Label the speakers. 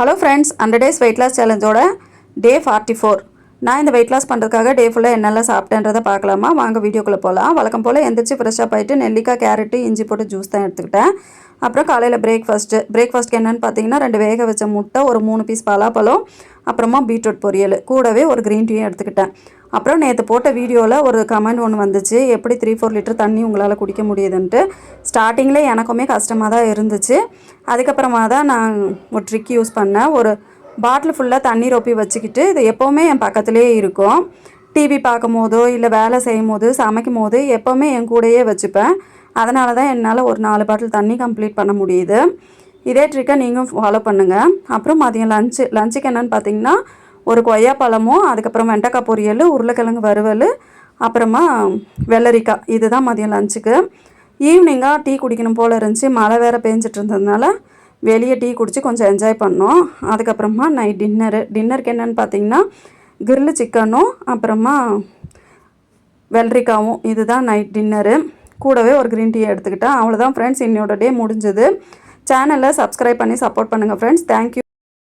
Speaker 1: Hello friends, 100 days weight loss சேலஞ்சோட day 44. நான் இந்த வெயிட் லாஸ் பண்ணுறதுக்காக டே ஃபுல்லாக என்னெல்லாம் சாப்பிட்டேன்றதை பார்க்கலாமா? வாங்க வீடியோக்குள்ளே போகலாம். வழக்கம் போல் எந்திரிச்சு ஃப்ரெஷ்ஷாக போயிட்டு நெல்லிக்காய், கேரட்டு, இஞ்சி போட்டு ஜூஸ் தான் எடுத்துக்கிட்டேன். அப்புறம் காலையில் பிரேக்ஃபாஸ்ட்டுக்கு என்னென்னு பார்த்தீங்கன்னா 2 வேக வச்ச முட்டை, ஒரு 3 பீஸ் பலாப்பழம், அப்புறமா பீட்ரூட் பொரியல், கூடவே ஒரு க்ரீன் டீயும் எடுத்துக்கிட்டேன். அப்புறம் நேற்று போட்ட வீடியோவில் ஒரு கமெண்ட் ஒன்று வந்துச்சு, எப்படி 3-4 லிட்டர் தண்ணி உங்களால் குடிக்க முடியுதுன்ட்டு. ஸ்டார்டிங்கில் எனக்குமே கஷ்டமாக தான் இருந்துச்சு. அதுக்கப்புறமா தான் நான் ஒரு ட்ரிக் யூஸ் பண்ணேன். ஒரு பாட்டில் ஃபுல்லாக தண்ணி ரொப்பி வச்சுக்கிட்டு இது எப்போவுமே என் பக்கத்துலேயே இருக்கும். டிவி பார்க்கும் போதோ இல்லை வேலை செய்யும் போது, சமைக்கும் போது எப்போவுமே என் கூடயே வச்சுப்பேன். அதனால தான் என்னால் ஒரு 4 பாட்டில் தண்ணி கம்ப்ளீட் பண்ண முடியுது. இதே ட்ரிக்கை நீங்களும் ஃபாலோ பண்ணுங்கள். அப்புறம் மதியம் லஞ்சுக்கு என்னென்னு பார்த்தீங்கன்னா ஒரு கொய்யாப்பழமும், அதுக்கப்புறம் வெண்டைக்காய் பொரியல், உருளைக்கிழங்கு வறுவல், அப்புறமா வெள்ளரிக்காய். இதுதான் மதியம் லஞ்சுக்கு. ஈவினிங்காக டீ குடிக்கணும் போல் இருந்துச்சு. மழை வேறு பேஞ்சிட்டு இருந்ததுனால வெளியே டீ குடித்து கொஞ்சம் என்ஜாய் பண்ணோம். அதுக்கப்புறமா நைட் டின்னருக்கு என்னென்னு பார்த்தீங்கன்னா கிரில்லு சிக்கனும் அப்புறமா வெள்ளரிக்காவும். இதுதான் நைட் டின்னரு. கூடவே ஒரு க்ரீன் டீ எடுத்துக்கிட்டேன். அவ்வளோதான் ஃப்ரெண்ட்ஸ், என்னோட டே முடிஞ்சது. சேனலை சப்ஸ்கிரைப் பண்ணி சப்போர்ட் பண்ணுங்கள் ஃப்ரெண்ட்ஸ். தேங்க்யூ.